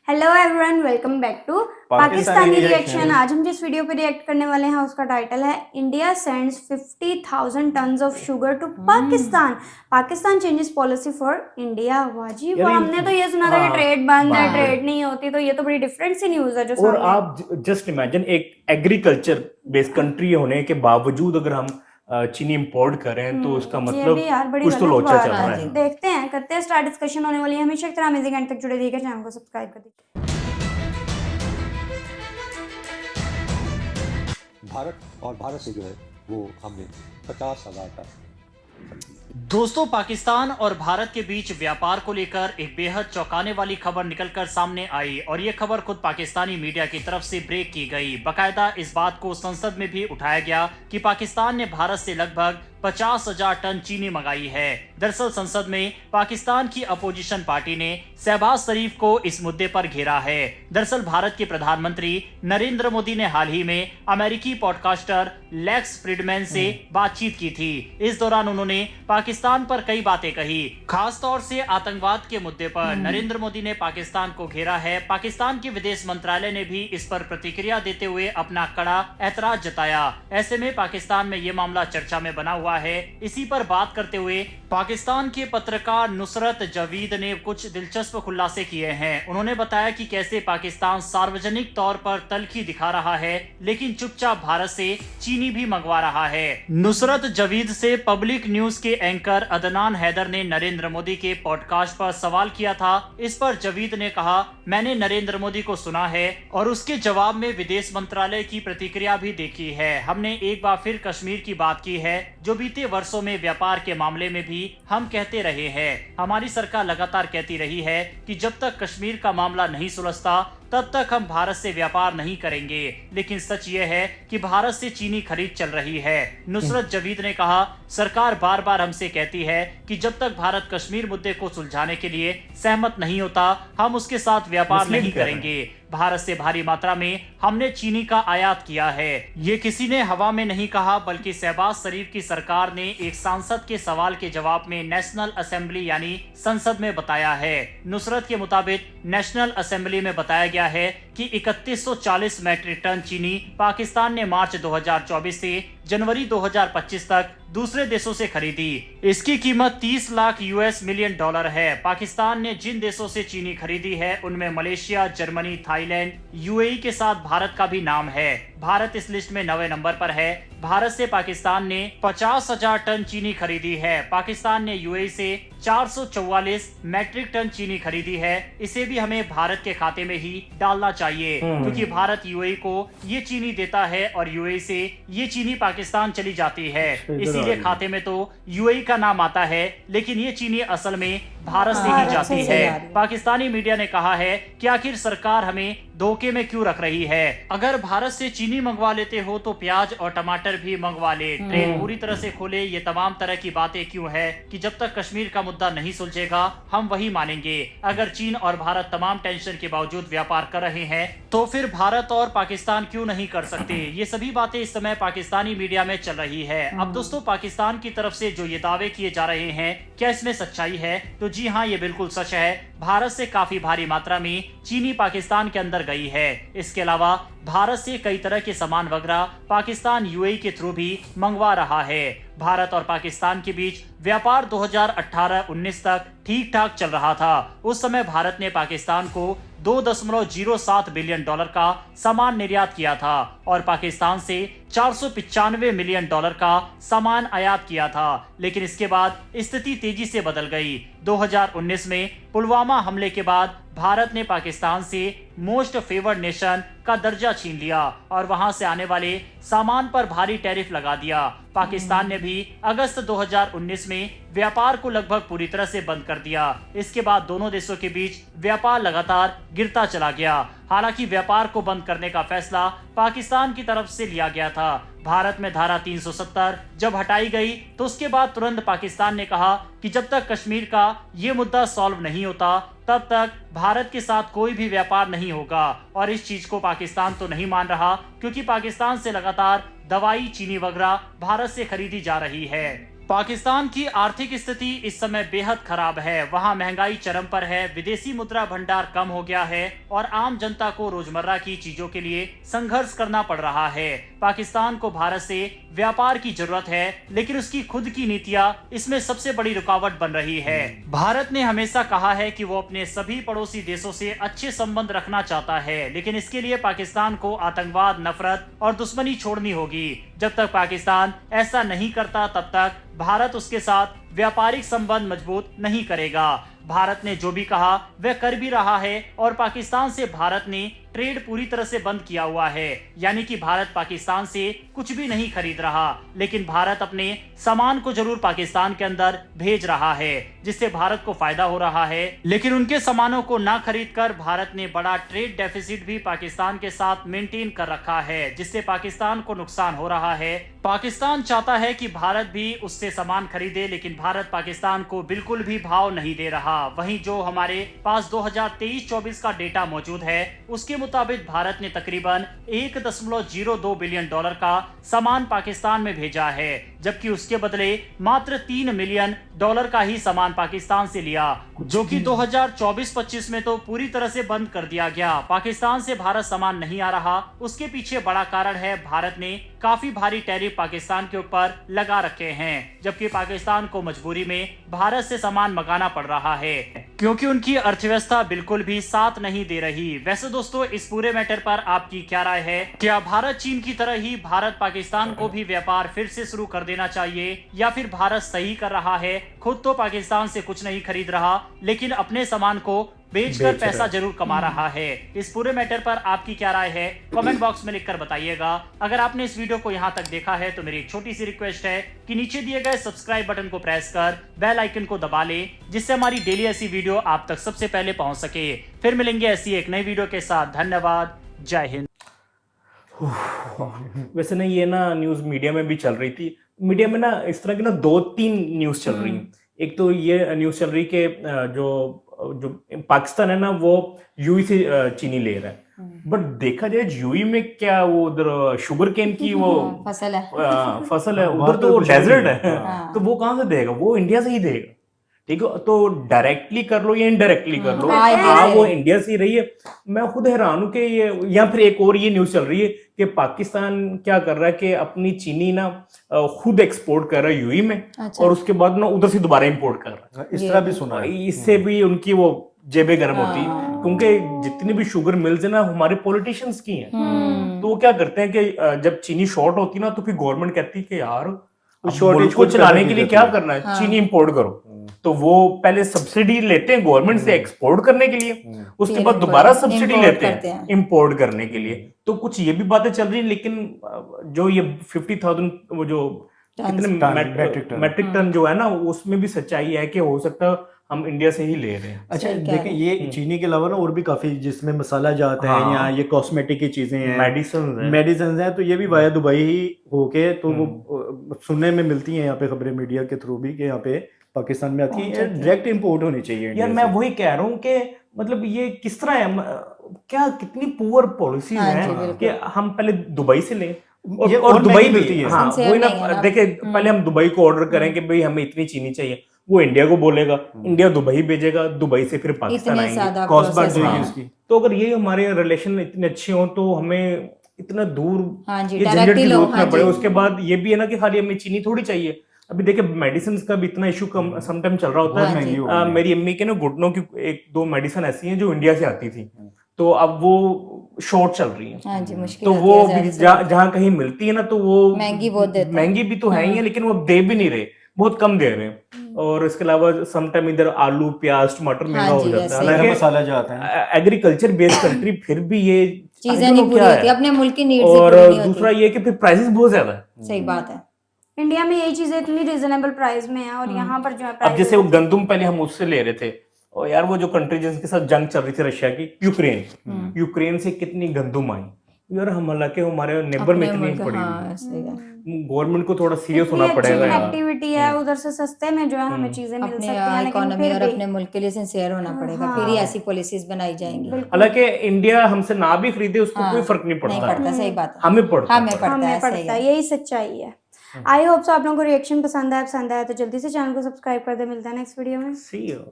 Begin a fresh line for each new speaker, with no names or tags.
Hello everyone, welcome back to Pakistani reaction. आज हम जिस वीडियो पे रिएक्ट करने वाले हैं उसका टाइटल है India sends 50,000 tons of sugar to Pakistan. Pakistan changes policy for India. वाह जी वाह, हमने तो ये सुना था कि ट्रेड बंद है, ट्रेड नहीं होती, तो ये तो बड़ी डिफरेंट सी न्यूज है जो
और
सामने।
आप जस्ट इमेजिन, एक एग्रीकल्चर बेस्ड कंट्री होने के बावजूद अगर हम चीनी इंपोर्ट कर रहे हैं तो उसका मतलब कुछ तो लोचा चल रहा है।
देखते हैं, करते हैं स्टार्ट, डिस्कशन होने वाली है। हमेशा की तरह अमेजिंग एंड तक जुड़े रहिएगा, चैनल को सब्सक्राइब कर दीजिए।
भारत और भारत से जो है वो हमने 50,000 टन।
दोस्तों, पाकिस्तान और भारत के बीच व्यापार को लेकर एक बेहद चौंकाने वाली खबर निकलकर सामने आई और ये खबर खुद पाकिस्तानी मीडिया की तरफ से ब्रेक की गई। बकायदा इस बात को संसद में भी उठाया गया कि पाकिस्तान ने भारत से लगभग 50,000 टन चीनी मंगाई है। दरअसल संसद में पाकिस्तान की अपोजिशन पार्टी ने शहबाज शरीफ को इस मुद्दे पर घेरा है। दरअसल भारत के प्रधानमंत्री नरेंद्र मोदी ने हाल ही में अमेरिकी पॉडकास्टर लेक्स फ्रीडमैन से बातचीत की थी। इस दौरान उन्होंने पाकिस्तान पर कई बातें कही, खास तौर से आतंकवाद के मुद्दे पर नरेंद्र मोदी ने पाकिस्तान को घेरा है। पाकिस्तान के विदेश मंत्रालय ने भी इस पर प्रतिक्रिया देते हुए अपना कड़ा ऐतराज जताया। ऐसे में पाकिस्तान में ये मामला चर्चा में बना हुआ है। इसी पर बात करते हुए पाकिस्तान के पत्रकार नुसरत जवीद ने कुछ दिलचस्प खुलासे किए हैं। उन्होंने बताया कि कैसे पाकिस्तान सार्वजनिक तौर पर तल्खी दिखा रहा है लेकिन चुपचाप भारत से चीनी भी मंगवा रहा है। नुसरत जवीद से पब्लिक न्यूज के एंकर अदनान हैदर ने नरेंद्र मोदी के पॉडकास्ट पर सवाल किया था। इस पर जवीद ने कहा, मैंने नरेंद्र मोदी को सुना है और उसके जवाब में विदेश मंत्रालय की प्रतिक्रिया भी देखी है। हमने एक बार फिर कश्मीर की बात की है जो बीते वर्षों में व्यापार के मामले में भी हम कहते रहे हैं। हमारी सरकार लगातार कहती रही है कि जब तक कश्मीर का मामला नहीं सुलझता तब तक हम भारत से व्यापार नहीं करेंगे, लेकिन सच यह है कि भारत से चीनी खरीद चल रही है। नुसरत जवीद ने कहा, सरकार बार बार हमसे कहती है कि जब तक भारत कश्मीर मुद्दे को सुलझाने के लिए सहमत नहीं होता हम उसके साथ व्यापार नहीं करेंगे। भारत से भारी मात्रा में हमने चीनी का आयात किया है। ये किसी ने हवा में नहीं कहा, बल्कि शहबाज शरीफ की सरकार ने एक सांसद के सवाल के जवाब में नेशनल असेंबली यानी संसद में बताया है। नुसरत के मुताबिक नेशनल असेंबली में बताया गया है कि 3140 मैट्रिक टन चीनी पाकिस्तान ने मार्च 2024 से जनवरी 2025 तक दूसरे देशों से खरीदी। इसकी कीमत 30 लाख US मिलियन डॉलर है। पाकिस्तान ने जिन देशों से चीनी खरीदी है उनमें मलेशिया, जर्मनी, थाईलैंड, UAE के साथ भारत का भी नाम है। भारत इस लिस्ट में 9वें नंबर पर है। भारत से पाकिस्तान ने 50,000 टन चीनी खरीदी है। पाकिस्तान ने UAE से 444 मैट्रिक टन चीनी खरीदी है। इसे भी हमें भारत के खाते में ही डालना चाहिए क्योंकि भारत UAE को ये चीनी देता है और UAE से ये चीनी पाकिस्तान चली जाती है। इसीलिए खाते में तो UAE का नाम आता है, लेकिन ये चीनी असल में भारत से ही जाती है। पाकिस्तानी मीडिया ने कहा है कि आखिर सरकार हमें धोखे में क्यों रख रही है। अगर भारत से चीनी मंगवा लेते हो तो प्याज और टमाटर भी मंगवा ले, ट्रेन पूरी तरह से खोले। ये तमाम तरह की बातें क्यों है कि जब तक कश्मीर का मुद्दा नहीं सुलझेगा हम वही मानेंगे। अगर चीन और भारत तमाम टेंशन के बावजूद व्यापार कर रहे हैं तो फिर भारत और पाकिस्तान क्यों नहीं कर सकते। ये सभी बातें इस समय पाकिस्तानी मीडिया में चल रही है। अब दोस्तों, पाकिस्तान की तरफ से जो ये दावे किए जा रहे हैं, क्या इसमें सच्चाई है? तो जी हाँ, ये बिल्कुल सच है। भारत से काफी भारी मात्रा में चीनी पाकिस्तान के अंदर गई है। इसके अलावा भारत से कई तरह के सामान वगैरह पाकिस्तान UAE के थ्रू भी मंगवा रहा है। भारत और पाकिस्तान के बीच व्यापार 2018-19 तक ठीक ठाक चल रहा था। उस समय भारत ने पाकिस्तान को 2.07 बिलियन डॉलर का सामान निर्यात किया था और पाकिस्तान से 495 मिलियन डॉलर का सामान आयात किया था। लेकिन इसके बाद स्थिति तेजी से बदल गई। 2019 में पुलवामा हमले के बाद भारत ने पाकिस्तान से मोस्ट फेवर्ड नेशन का दर्जा छीन लिया और वहां से आने वाले सामान पर भारी टैरिफ लगा दिया। पाकिस्तान ने भी अगस्त 2019 में व्यापार को लगभग पूरी तरह से बंद कर दिया। इसके बाद दोनों देशों के बीच व्यापार लगातार गिरता चला गया। हालांकि व्यापार को बंद करने का फैसला पाकिस्तान की तरफ से लिया गया था। भारत में धारा 370 जब हटाई गई तो उसके बाद तुरंत पाकिस्तान ने कहा कि जब तक कश्मीर का ये मुद्दा सॉल्व नहीं होता तब तक भारत के साथ कोई भी व्यापार नहीं होगा। और इस चीज को पाकिस्तान तो नहीं मान रहा क्योंकि पाकिस्तान से लगातार दवाई, चीनी वगैरह भारत से खरीदी जा रही है। पाकिस्तान की आर्थिक स्थिति इस समय बेहद खराब है। वहां महंगाई चरम पर है, विदेशी मुद्रा भंडार कम हो गया है और आम जनता को रोजमर्रा की चीजों के लिए संघर्ष करना पड़ रहा है। पाकिस्तान को भारत से व्यापार की जरूरत है, लेकिन उसकी खुद की नीतियां इसमें सबसे बड़ी रुकावट बन रही है। भारत ने हमेशा कहा है कि वो अपने सभी पड़ोसी देशों से अच्छे संबंध रखना चाहता है, लेकिन इसके लिए पाकिस्तान को आतंकवाद, नफरत और दुश्मनी छोड़नी होगी। जब तक पाकिस्तान ऐसा नहीं करता, तब तक भारत उसके साथ व्यापारिक संबंध मजबूत नहीं करेगा। भारत ने जो भी कहा वह कर भी रहा है और पाकिस्तान से भारत ने ट्रेड पूरी तरह से बंद किया हुआ है, यानी कि भारत पाकिस्तान से कुछ भी नहीं खरीद रहा, लेकिन भारत अपने सामान को जरूर पाकिस्तान के अंदर भेज रहा है, जिससे भारत को फायदा हो रहा है। लेकिन उनके सामानों को ना खरीदकर भारत ने बड़ा ट्रेड डेफिसिट भी पाकिस्तान के साथ मेंटेन कर रखा है, जिससे पाकिस्तान को नुकसान हो रहा है। पाकिस्तान चाहता है कि भारत भी उससे सामान खरीदे, लेकिन भारत पाकिस्तान को बिल्कुल भी भाव नहीं दे रहा। वहीं जो हमारे पास 2023-24 का डेटा मौजूद है, उसके मुताबिक भारत ने तकरीबन $1.02 बिलियन का सामान पाकिस्तान में भेजा है, जबकि उसके बदले मात्र $3 मिलियन का ही सामान पाकिस्तान से लिया, जो कि 2024-25 में तो पूरी तरह से बंद कर दिया गया। पाकिस्तान से भारत सामान नहीं आ रहा, उसके पीछे बड़ा कारण है भारत ने काफी भारी टैरिफ पाकिस्तान के ऊपर लगा रखे हैं, जबकि पाकिस्तान को मजबूरी में भारत से सामान मंगाना पड़ रहा है, क्योंकि उनकी अर्थव्यवस्था बिल्कुल भी साथ नहीं दे रही। वैसे दोस्तों, इस पूरे मैटर पर आपकी क्या राय है? क्या भारत चीन की तरह ही भारत पाकिस्तान को भी व्यापार फिर से शुरू कर देना चाहिए, या फिर भारत सही कर रहा है, खुद तो पाकिस्तान से कुछ नहीं खरीद रहा, लेकिन अपने सामान को बेचकर पैसा जरूर कमा रहा है? इस पूरे मैटर पर आपकी क्या राय है? कमेंट बॉक्स में लिखकर बताइएगा। अगर आपने इस वीडियो को यहाँ तक देखा है तो मेरी एक छोटी सी रिक्वेस्ट है कि नीचे दिए गए सब्सक्राइब बटन को प्रेस कर बेल आइकन को दबा लें, जिससे हमारी डेली ऐसी वीडियो आप तक सबसे पहले पहुंच सके। फिर मिलेंगे ऐसी एक नई वीडियो के साथ। धन्यवाद, जय हिंद।
वैसे ना ये ना न्यूज मीडिया में भी चल रही थी। मीडिया में ना इस तरह की ना 2-3 न्यूज चल रही हैं। एक तो ये न्यूज चल रही कि जो पाकिस्तान है ना वो यूई से चीनी ले रहा है, बट देखा जाए यूई में क्या वो उधर शुगर केन की वो
फसल है
फसल है, उधर तो डेजर्ट है, तो वो कहाँ से देगा? वो इंडिया से ही देगा। ठीक है, तो डायरेक्टली कर लो या इनडायरेक्टली कर लो, वो इंडिया से ही रही है। मैं खुद हैरान हूं कि ये, या फिर एक और ये न्यूज चल रही है कि पाकिस्तान क्या कर रहा है कि अपनी चीनी ना खुद एक्सपोर्ट कर रहा है यूई में, और उसके बाद ना उधर से दोबारा इंपोर्ट कर रहा है।
इस तरह भी सुना है।
इससे भी उनकी वो जेबें गर्म होती है, क्योंकि जितनी भी शुगर मिल्स है ना हमारे पॉलिटिशियंस की हैं। तो वो क्या करते हैं कि जब चीनी शॉर्ट होती है ना, तो फिर गवर्नमेंट कहती है कि यार मुल्क को चलाने के लिए क्या करना है, चीनी इंपोर्ट करो। तो वो पहले सब्सिडी लेते हैं गवर्नमेंट से एक्सपोर्ट करने के लिए, उसके बाद दोबारा सब्सिडी लेते हैं इंपोर्ट करने के लिए। तो कुछ ये भी बातें चल रही हैं, लेकिन जो ये 50,000 वो जो कितने मैट्रिक टन जो है ना, उसमें भी सच्चाई है कि हो सकता है हम इंडिया से ही ले रहे हैं।
अच्छा देखें, ये चीनी के अलावा ना और भी काफी जिसमें मसाला जाता है, या ये कॉस्मेटिक की चीजें हैं, मेडिसिन हैं, तो ये भी वाया दुबई ही होके, तो वो सुनने में मिलती हैं यहाँ पे खबरें मीडिया के थ्रू भी कि यहाँ पे पाकिस्तान में आती है, डायरेक्ट इंपोर्ट होनी चाहिए।
यार मैं वही कह रहा हूँ कि मतलब ये किस तरह है, क्या कितनी पुअर पॉलिसी है कि हम पहले दुबई से लें और दुबई मिलती है। हाँ वही ना, देखे पहले हम दुबई को ऑर्डर करें कि भाई हमें इतनी चीनी चाहिए, वो इंडिया को बोलेगा, इंडिया दुबई भेजेगा, दुबई से फिर पाकिस्तान आएंगे, कॉस्ट बढ़ जाएगी इसकी। तो अगर ये हमारे रिलेशन इतने अच्छे हों तो हमें इतना दूर ये झंझट की जरूरत ना पड़े। उसके बाद ये भी है ना कि खाली हमें चीनी थोड़ी चाहिए। अभी देखिए मेडिसिन का भी इतना इशू कम समटाइम चल रहा होता है। मेरी अम्मी के ना घुटनों की 1-2 मेडिसिन ऐसी हैं जो इंडिया से आती थी, तो अब वो शॉर्ट चल रही है। तो वो जहाँ कहीं मिलती है ना, तो वो महंगी भी तो है ही है, लेकिन वो दे भी नहीं रहे, बहुत कम दे रहे हैं। और इसके अलावा समटाइम इधर आलू, प्याज, टमाटर महंगा हो जाता है,
मसाला जाता है।
एग्रीकल्चर बेस्ड कंट्री फिर भी ये
चीजें नहीं पूरी होती, अपने मुल्क की नीड्स
और दूसरा ये कि फिर प्राइसेस बहुत ज्यादा है।
सही बात है, इंडिया में यही चीजें इतनी रिजनेबल प्राइस में है, और यहाँ पर जो है
अब जैसे वो गंदम पहले हम उससे ले रहे थे, और यार वो जो कंट्री जिनके साथ जंग चल रही थी रशिया की, यूक्रेन से कितनी गंदम आई यार। हम हालांकि हमारे नेबर में इतनी पड़ी, गवर्नमेंट को थोड़ा सीरियस होना पड़ेगा यार।
एक्टिविटी है उधर से सस्ते में जो है हमें चीजें मिल सकती हैं,
इकोनॉमी और अपने मुल्क के लिए सिंसियर होना पड़ेगा, फिर ही ऐसी पॉलिसीज बनाई जाएंगी।
हालांकि इंडिया हमसे ना भी खरीदे उसको कोई फर्क नहीं पड़ता,
सही बात है,
हमें पड़ता
है, यही सच्चाई है। आई होप सो आप लोगों को रिएक्शन पसंद आया तो जल्दी से चैनल को सब्सक्राइब कर दे। मिलता है नेक्स्ट वीडियो में।
See you.